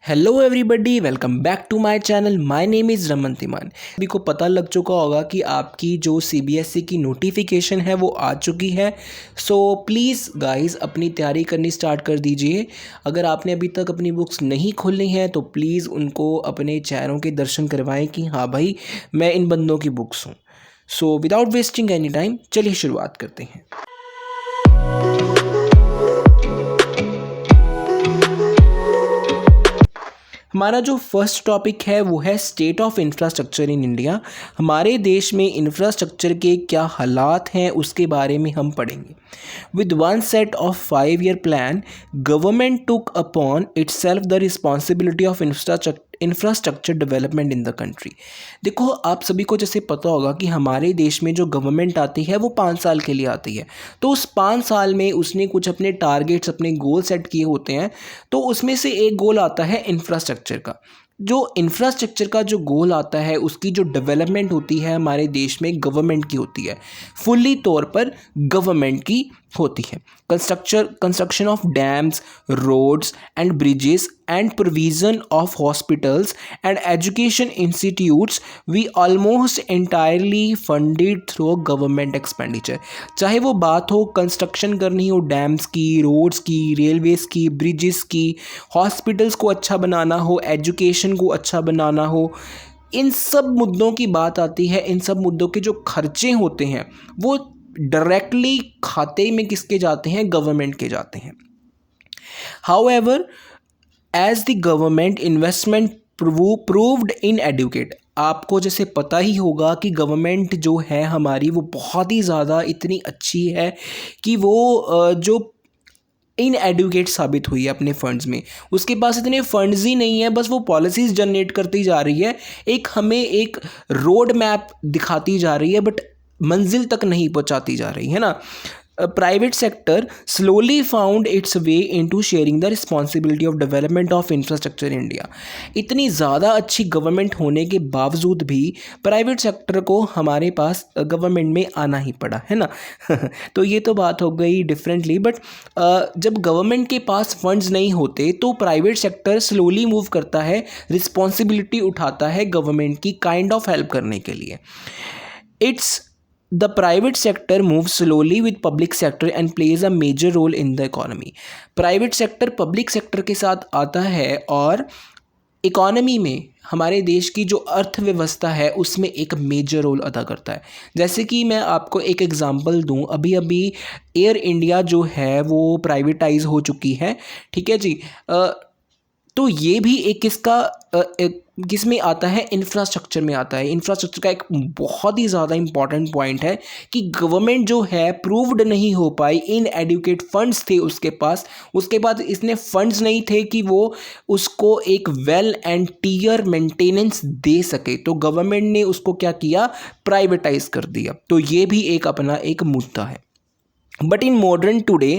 Hello everybody, welcome back to my channel. My name is Raman Timan. अभी को पता लग चुका होगा कि आपकी जो सीबीएसई की नोटिफिकेशन है वो आ चुकी है। सो प्लीज़ गाइस अपनी तैयारी करनी स्टार्ट कर दीजिए। अगर आपने अभी तक अपनी बुक्स नहीं खोली हैं तो प्लीज़ उनको अपने चेहरों के दर्शन करवाएं कि हाँ भाई मैं इन बंदों की बुक्स हूँ। So without wasting any time चलिए शुरुआत करते हैं। हमारा जो फर्स्ट टॉपिक है वो है state of infrastructure in India. हमारे देश में इंफ्रास्ट्रक्चर के क्या हालात हैं उसके बारे में हम पढ़ेंगे। With one set of 5 year plan, government took upon itself the responsibility of infrastructure development in the country. देखो, आप सभी को जैसे पता होगा कि हमारे देश में जो गवर्नमेंट आती है वो 5 साल के लिए आती है। तो उस 5 साल में उसने कुछ अपने टारगेट्स, अपने गोल सेट किए होते हैं। तो उसमें से एक गोल आता है इंफ्रास्ट्रक्चर का। जो इंफ्रास्ट्रक्चर का जो गोल आता है उसकी जो डेवलपमेंट होती है हमारे देश में गवर्नमेंट की होती है, फुल्ली तौर पर गवर्नमेंट की होती है। Construction of dams, roads and bridges and provision of hospitals and education institutes we almost entirely funded through government expenditure. चाहे वो बात हो कंस्ट्रक्शन करनी हो डैम्स की, रोड्स की, रेलवेज़ की, ब्रिजेस की, हॉस्पिटल्स को अच्छा बनाना हो, एजुकेशन को अच्छा बनाना हो, इन सब मुद्दों की बात आती है। इन सब मुद्दों के जो खर्चे होते हैं वो डायरेक्टली खाते में किसके जाते हैं? गवर्नमेंट के जाते हैं। However, as the government investment proved inadequate. आपको जैसे पता ही होगा कि गवर्नमेंट जो है हमारी वो बहुत ही ज़्यादा इतनी अच्छी है कि वो जो इनएडुकेट साबित हुई है अपने फंड्स में। उसके पास इतने फंड्स ही नहीं है, बस वो पॉलिसीज़ जनरेट करती जा रही है, हमें एक रोड मैप दिखाती जा रही है, बट मंजिल तक नहीं पहुंचाती जा रही है ना। Private sector slowly found it's way into sharing the responsibility of development of infrastructure in India. इतनी ज़्यादा अच्छी गवर्नमेंट होने के बावजूद भी प्राइवेट सेक्टर को हमारे पास गवर्नमेंट में आना ही पड़ा है ना। तो ये तो बात हो गई डिफरेंटली, बट जब गवर्नमेंट के पास फंड्स नहीं होते तो प्राइवेट सेक्टर स्लोली मूव करता है, रिस्पॉन्सिबिलिटी उठाता है गवर्नमेंट की काइंड ऑफ हेल्प करने के लिए। It's The private sector moves slowly with public sector and plays a major role in the economy. Private sector public sector के साथ आता है और इकोनॉमी में, हमारे देश की जो अर्थव्यवस्था है उसमें एक मेजर रोल अदा करता है। जैसे कि मैं आपको एक एग्जांपल दूं, अभी अभी एयर इंडिया जो है वो प्राइवेटाइज हो चुकी है, ठीक है जी। तो ये भी एक किस में आता है? इंफ्रास्ट्रक्चर में आता है। इंफ्रास्ट्रक्चर का एक बहुत ही ज़्यादा इंपॉर्टेंट पॉइंट है कि गवर्नमेंट जो है प्रूव्ड नहीं हो पाई, इनएडुकेट फंड्स थे उसके पास, उसके बाद इसने फंड्स नहीं थे कि वो उसको एक वेल एंड टियर मेंटेनेंस दे सके, तो गवर्नमेंट ने उसको क्या किया? प्राइवेटाइज कर दिया। तो ये भी एक अपना एक मुद्दा है। But in modern today,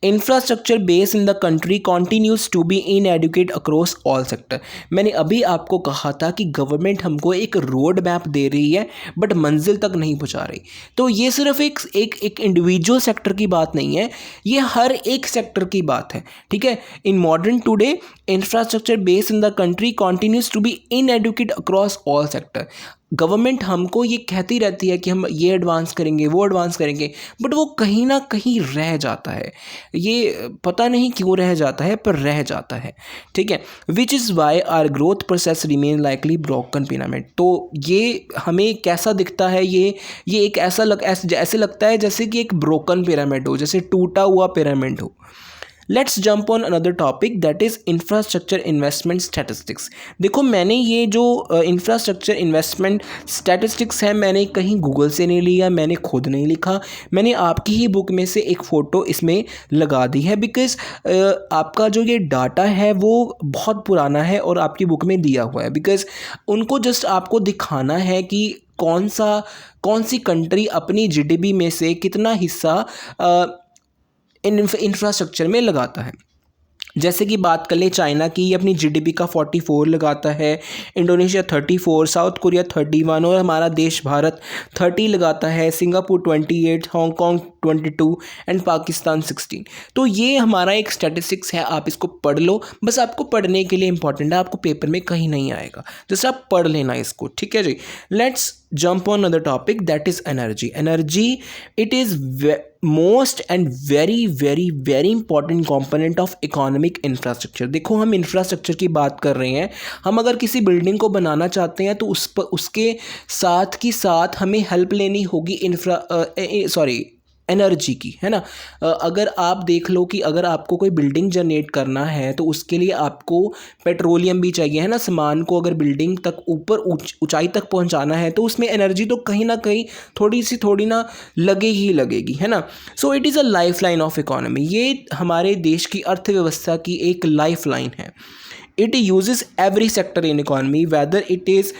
infrastructure base in the country continues to be inadequate across all sector. मैंने अभी आपको कहा था कि गवर्नमेंट हमको एक रोड मैप दे रही है बट मंजिल तक नहीं पहुंचा रही। तो ये सिर्फ एक इंडिविजुअल सेक्टर की बात नहीं है, ये हर एक सेक्टर की बात है, ठीक है। In modern today infrastructure base in the country continues to be inadequate across all sector. Government हमको ये कहती रहती है कि हम ये एडवांस करेंगे, वो एडवांस करेंगे, बट वो कहीं ना कहीं रह जाता है। ये पता नहीं क्यों रह जाता है, पर रह जाता है, ठीक है। Which is why our growth process remain likely broken pyramid. तो ये हमें कैसा दिखता है? ये एक ऐसे लगता है जैसे कि एक ब्रोकन पिरामिड हो, जैसे टूटा हुआ पिरामिड हो। Let's jump on another topic that is infrastructure investment statistics. देखो, मैंने ये जो इंफ्रास्ट्रक्चर इन्वेस्टमेंट स्टैटिस्टिक्स है मैंने कहीं गूगल से नहीं लिया, मैंने खुद नहीं लिखा, मैंने आपकी ही बुक में से एक फ़ोटो इसमें लगा दी है। बिकॉज आपका जो ये डाटा है वो बहुत पुराना है और आपकी बुक में दिया हुआ है। बिकॉज उनको जस्ट आपको दिखाना है कि कौन सी कंट्री अपनी जीडीपी में से कितना हिस्सा इंफ्रास्ट्रक्चर में लगाता है। जैसे कि बात कर ले चाइना की, ये अपनी जीडीपी का 44 लगाता है, इंडोनेशिया 34, साउथ कोरिया 31 और हमारा देश भारत 30 लगाता है, सिंगापुर 28, हांगकॉन्ग 22 एंड पाकिस्तान 16। तो ये हमारा एक स्टैटिस्टिक्स है, आप इसको पढ़ लो, बस आपको पढ़ने के लिए इंपॉर्टेंट है, आपको पेपर में कहीं नहीं आएगा, जस्ट आप पढ़ लेना इसको, ठीक है जी। Let's jump on other topic, that is energy. Energy it is most and very very very important component of economic infrastructure. देखो हम इंफ्रास्ट्रक्चर की बात कर रहे हैं, हम अगर किसी बिल्डिंग को बनाना चाहते हैं तो उस पर उसके साथ की साथ हमें हेल्प लेनी होगी एनर्जी की, है ना। अगर आप देख लो कि अगर आपको कोई बिल्डिंग जनरेट करना है तो उसके लिए आपको पेट्रोलियम भी चाहिए, है ना। सामान को अगर बिल्डिंग तक ऊपर ऊंचाई तक पहुंचाना है तो उसमें एनर्जी तो कहीं ना कहीं थोड़ी ना लगेगी, है ना। So it is a life line of economy, ये हमारे देश की अर्थव्यवस्था की एक लाइफ लाइन है। It uses every sector in economy, whether it is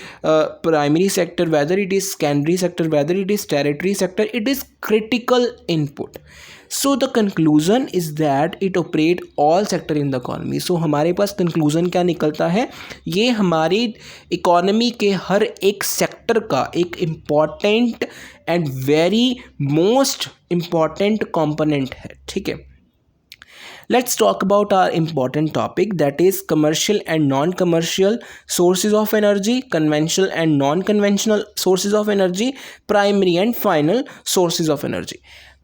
primary sector, whether it is secondary sector, whether it is tertiary sector, it is critical input. So the conclusion is that it operate all sector in the economy. So हमारे पास conclusion क्या निकलता है, ये हमारी economy के हर एक sector का एक important and very most important component है, ठीक है। Let's talk about our important topic, that is commercial and non-commercial sources of energy, conventional and non-conventional sources of energy, primary and final sources of energy.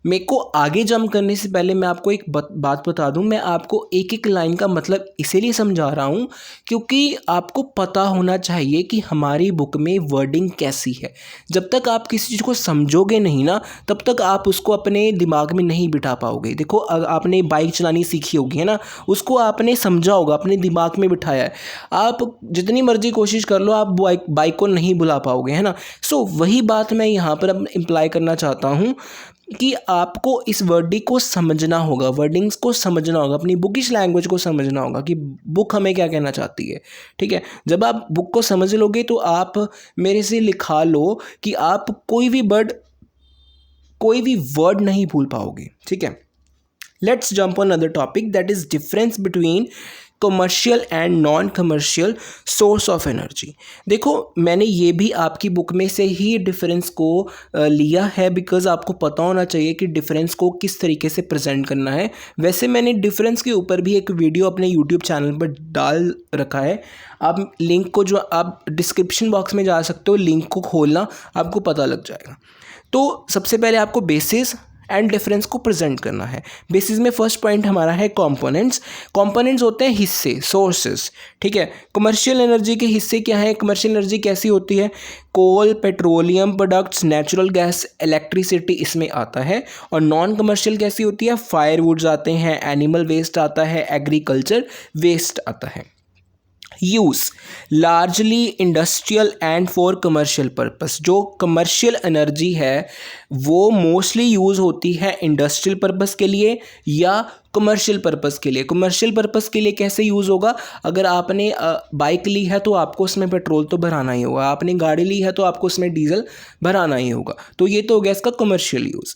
मेरे को आगे jump करने से पहले मैं आपको एक बात बता दूं, मैं आपको एक एक लाइन का मतलब इसीलिए समझा रहा हूं क्योंकि आपको पता होना चाहिए कि हमारी बुक में वर्डिंग कैसी है। जब तक आप किसी चीज़ को समझोगे नहीं ना, तब तक आप उसको अपने दिमाग में नहीं बिठा पाओगे। देखो आपने बाइक चलानी सीखी होगी, है ना, उसको आपने समझा होगा, अपने दिमाग में बिठाया है, आप जितनी मर्जी कोशिश कर लो आप बाइक को नहीं भुला पाओगे, है ना। सो वही बात मैं यहाँ पर अब इम्प्लाई करना चाहता हूँ कि आपको इस वर्डिंग को समझना होगा, वर्डिंग्स को समझना होगा, अपनी बुकिश लैंग्वेज को समझना होगा कि बुक हमें क्या कहना चाहती है, ठीक है। जब आप बुक को समझ लोगे तो आप मेरे से लिखा लो कि आप कोई भी वर्ड नहीं भूल पाओगे, ठीक है। Let's jump on other topic, that is difference between commercial and non commercial source of energy. देखो मैंने ये भी आपकी बुक में से ही डिफरेंस को लिया है, बिकॉज आपको पता होना चाहिए कि डिफरेंस को किस तरीके से प्रेजेंट करना है। वैसे मैंने डिफरेंस के ऊपर भी एक वीडियो अपने यूट्यूब चैनल पर डाल रखा है, आप लिंक को जो आप डिस्क्रिप्शन बॉक्स में जा सकते हो, लिंक को खोलना आपको पता लग जाएगा। तो सबसे पहले आपको बेसिस एंड डिफरेंस को प्रेजेंट करना है। बेसिस में फर्स्ट पॉइंट हमारा है कंपोनेंट्स। कंपोनेंट्स होते हैं हिस्से, सोर्सेस, ठीक है। कमर्शियल एनर्जी के हिस्से क्या है, कमर्शियल एनर्जी कैसी होती है, coal, petroleum products, natural gas, electricity इसमें आता है। और नॉन कमर्शियल कैसी होती है, फायरवुड्स आते हैं, एनिमल वेस्ट आता है, एग्रीकल्चर वेस्ट आता है। Use largely industrial and for commercial purpose. जो कमर्शियल एनर्जी है वो मोस्टली यूज़ होती है इंडस्ट्रियल पर्पस के लिए या कमर्शियल पर्पस के लिए। कमर्शियल पर्पस के लिए कैसे यूज़ होगा, अगर आपने बाइक ली है तो आपको उसमें पेट्रोल तो भराना ही होगा, आपने गाड़ी ली है तो आपको उसमें डीजल भराना ही होगा, तो ये तो हो गया इसका commercial use.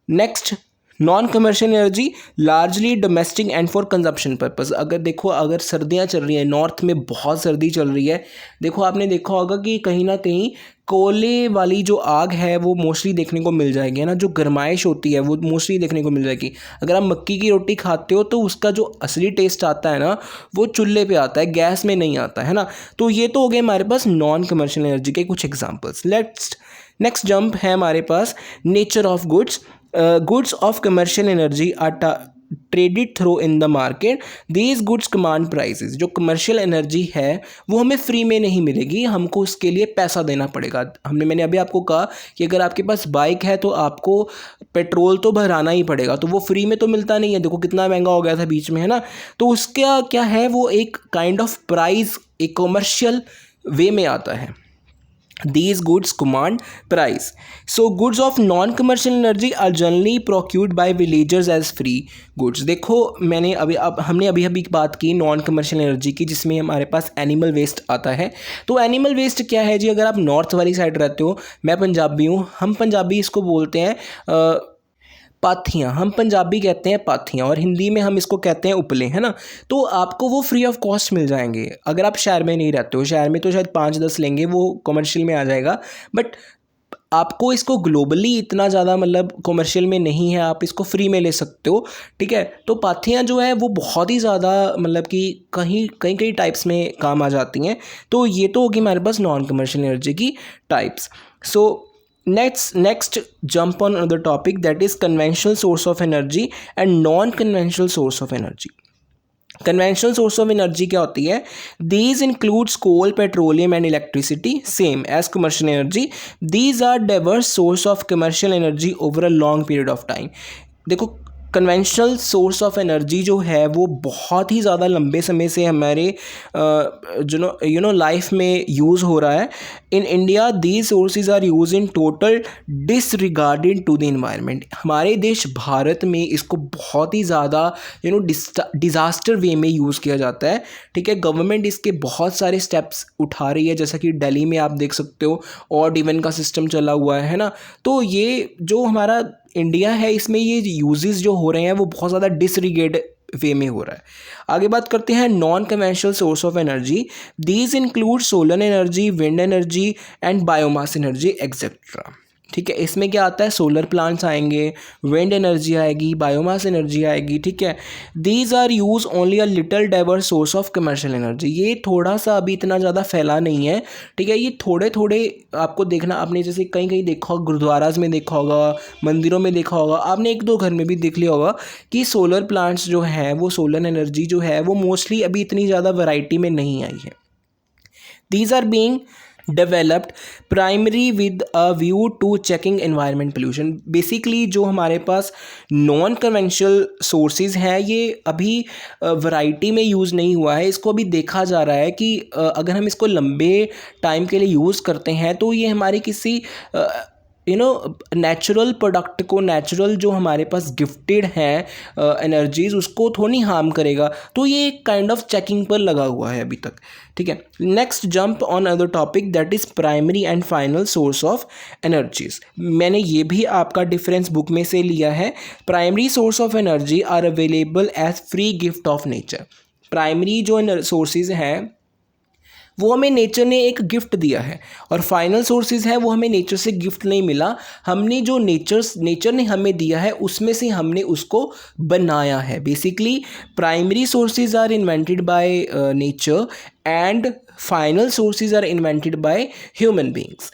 Next non commercial energy largely domestic and for consumption purpose. अगर देखो अगर सर्दियाँ चल रही हैं, नॉर्थ में बहुत सर्दी चल रही है, देखो आपने देखा होगा कि कहीं ना कहीं कोयले वाली जो आग है वो मोस्टली देखने को मिल जाएगी, है ना। जो गर्माइश होती है वो मोस्टली देखने को मिल जाएगी। अगर आप मक्की की रोटी खाते हो तो उसका जो असली टेस्ट आता है ना वो चूल्हे पे आता है, गैस में नहीं आता है ना। तो ये तो हो गए हमारे पास नॉन कमर्शियल एनर्जी के कुछ एग्जांपल्स। नेक्स्ट जंप है हमारे पास nature of goods. Goods of commercial energy are traded through in the market, these goods command prices. जो कमर्शियल एनर्जी है वो हमें फ्री में नहीं मिलेगी, हमको उसके लिए पैसा देना पड़ेगा। मैंने अभी आपको कहा कि अगर आपके पास बाइक है तो आपको पेट्रोल तो भराना ही पड़ेगा, तो वो फ्री में तो मिलता नहीं है। देखो कितना महंगा हो गया था बीच में, है ना। तो उसका क्या है, वो एक काइंड ऑफ प्राइस एक कमर्शियल वे में आता है। These goods command price. So goods of non-commercial energy are generally procured by villagers as free goods. देखो हमने अभी बात की नॉन कमर्शियल एनर्जी की, जिसमें हमारे पास एनिमल वेस्ट आता है। तो एनिमल वेस्ट क्या है जी, अगर आप नॉर्थ वाली साइड रहते हो, मैं पंजाबी हूँ, हम पंजाबी इसको बोलते हैं पाथियाँ, हम पंजाबी कहते हैं पाथियाँ और हिंदी में हम इसको कहते हैं उपले, है ना। तो आपको वो फ्री ऑफ कॉस्ट मिल जाएंगे अगर आप शहर में नहीं रहते हो। शहर में तो शायद 5-10 लेंगे, वो कमर्शियल में आ जाएगा, बट आपको इसको ग्लोबली इतना ज़्यादा मतलब कमर्शियल में नहीं है, आप इसको फ्री में ले सकते हो, ठीक है। तो पाथियाँ जो है वो बहुत ही ज़्यादा मतलब कि कहीं कई कई टाइप्स में काम आ जाती हैं। तो ये तो होगी हमारे पास नॉन कमर्शियल एनर्जी की types. So next jump on other topic, that is conventional source of energy and non conventional source of energy. Conventional source of energy क्या होती है? These includes coal, petroleum and electricity, same as commercial energy. These are diverse source of commercial energy over a long period of time. देखो, conventional source of energy जो है वो बहुत ही ज़्यादा लंबे समय से हमारे जो लाइफ में यूज़ हो रहा है। In India these sources are use in total disregarded to the environment. हमारे देश भारत में इसको बहुत ही ज़्यादा डिज़ास्टर वे में यूज़ किया जाता है, ठीक है। गवर्नमेंट इसके बहुत सारे स्टेप्स उठा रही है, जैसा कि दिल्ली में आप देख सकते हो ऑड इवन का सिस्टम चला हुआ है ना। तो ये जो हमारा इंडिया है इसमें ये यूजेस जो हो रहे हैं वो बहुत ज़्यादा डिसरिगेड वे में हो रहा है। आगे बात करते हैं non conventional source of energy. These include solar energy, wind energy and biomass energy etcetera, ठीक है। इसमें क्या आता है? सोलर प्लांट्स आएंगे, विंड एनर्जी आएगी, बायोमास एनर्जी आएगी, ठीक है। These are use only a little diverse source of commercial energy. ये थोड़ा सा अभी इतना ज़्यादा फैला नहीं है, ठीक है। ये थोड़े थोड़े आपको देखना, आपने जैसे कहीं कहीं देखा होगा, गुरुद्वाराज में देखा होगा, मंदिरों में देखा होगा, आपने 1-2 घर में भी देख लिया होगा कि सोलर प्लांट्स जो हैं वो सोलर एनर्जी जो है वो मोस्टली अभी इतनी ज़्यादा वैरायटी में नहीं आई है। These are being developed primary with a view to checking environment pollution. Basically जो हमारे पास नॉन कन्वेंशनल सोर्सेज हैं ये अभी वैरायटी में यूज़ नहीं हुआ है। इसको अभी देखा जा रहा है कि अगर हम इसको लंबे टाइम के लिए यूज़ करते हैं तो ये हमारी किसी नेचुरल प्रोडक्ट को, नेचुरल जो हमारे पास गिफ्टेड हैं एनर्जीज, उसको थोड़ी हार्म करेगा। तो ये एक काइंड ऑफ चेकिंग पर लगा हुआ है अभी तक, ठीक है। Next jump on other topic, that is primary and final source of energies. मैंने ये भी आपका डिफरेंस बुक में से लिया है। Primary source of energy are available as free gift of nature. Primary जो सोर्सेज हैं वो हमें नेचर ने एक गिफ्ट दिया है, और फाइनल सोर्सेज है वो हमें नेचर से गिफ्ट नहीं मिला, हमने जो नेचर ने हमें दिया है उसमें से हमने उसको बनाया है। Basically primary sources are invented by nature and final sources are invented by human beings.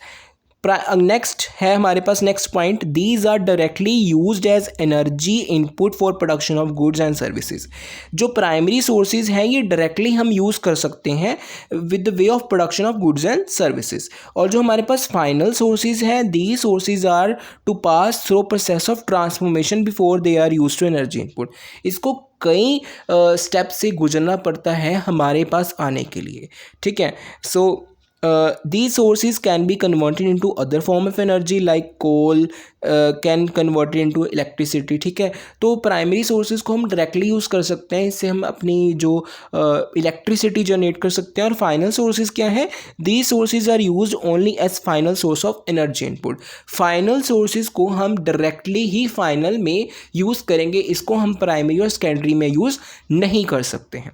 Next है हमारे पास next point, these are directly used as energy input for production of goods and services. जो primary sources हैं ये directly हम use कर सकते हैं with the way of production of goods and services. और जो हमारे पास फाइनल सोर्सेज हैं, these sources are to pass through process of transformation before they are use to energy input. इसको कई स्टेप से गुजरना पड़ता है हमारे पास आने के लिए, ठीक है। सो these sources can be converted into other form of energy like coal can convert it into electricity, ठीक है। तो प्राइमरी सोर्सेज को हम डायरेक्टली यूज़ कर सकते हैं, इससे हम अपनी जो इलेक्ट्रिसिटी जनरेट कर सकते हैं। और फाइनल सोर्सेज क्या है? these sources are used only as final source of energy input. Final sources को हम डायरेक्टली ही फाइनल में यूज़ करेंगे, इसको हम प्राइमरी और सेकेंडरी में यूज़ नहीं कर सकते हैं।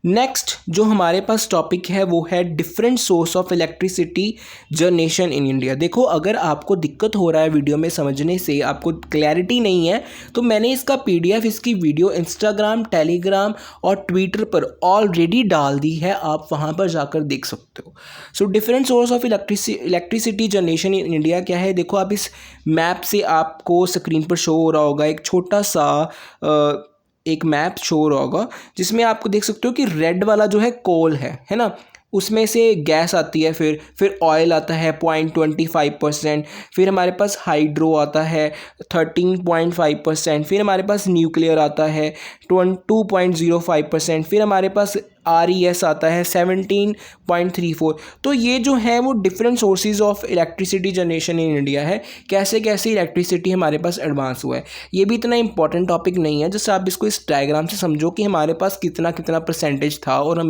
नेक्स्ट जो हमारे पास टॉपिक है वो है different source of electricity generation in India. देखो, अगर आपको दिक्कत हो रहा है वीडियो में समझने से, आपको क्लैरिटी नहीं है, तो मैंने इसका PDF, इसकी वीडियो इंस्टाग्राम, टेलीग्राम और ट्विटर पर ऑलरेडी डाल दी है, आप वहाँ पर जाकर देख सकते हो। So different source of electricity generation in India क्या है? देखो, आप इस मैप से आपको स्क्रीन पर शो हो रहा होगा, एक छोटा सा एक मैप शो हो रहा होगा जिसमें आपको देख सकते हो कि रेड वाला जो है कोल है ना, उसमें से गैस आती है, फिर ऑयल आता है 0.25%, फिर हमारे पास हाइड्रो आता है 13.5%, फिर हमारे पास न्यूक्लियर आता है 2.05%, फिर हमारे पास RES आता है 17.34। तो ये जो है वो different sources of electricity generation in India है, कैसे कैसे इलेक्ट्रिसिटी हमारे पास एडवांस हुआ है। ये भी इतना इंपॉर्टेंट टॉपिक नहीं है, जस्ट आप इसको इस डायग्राम से समझो कि हमारे पास कितना कितना परसेंटेज था और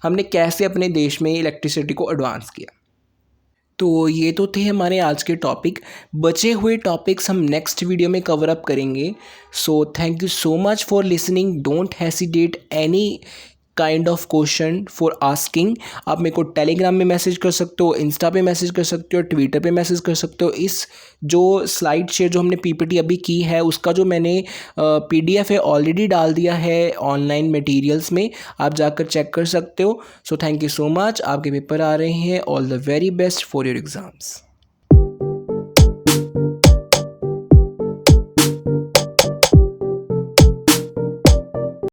हमने कैसे अपने देश में इलेक्ट्रिसिटी को एडवांस किया। तो ये तो थे हमारे आज के टॉपिक। बचे हुए टॉपिक्स हम नेक्स्ट वीडियो में कवर अप करेंगे। So thank you so much for listening. Don't hesitate any kind of question for asking. आप मेरे को टेलीग्राम में मैसेज कर सकते हो, इंस्टा पे मैसेज कर सकते हो, ट्विटर पे मैसेज कर सकते हो। इस जो स्लाइड शेयर जो हमने पीपीटी अभी की है उसका जो मैंने पीडीएफ है ऑलरेडी डाल दिया है ऑनलाइन मटेरियल्स में, आप जाकर चेक कर सकते हो। So thank you so much. आपके पेपर आ रहे हैं। All the very best for your exams.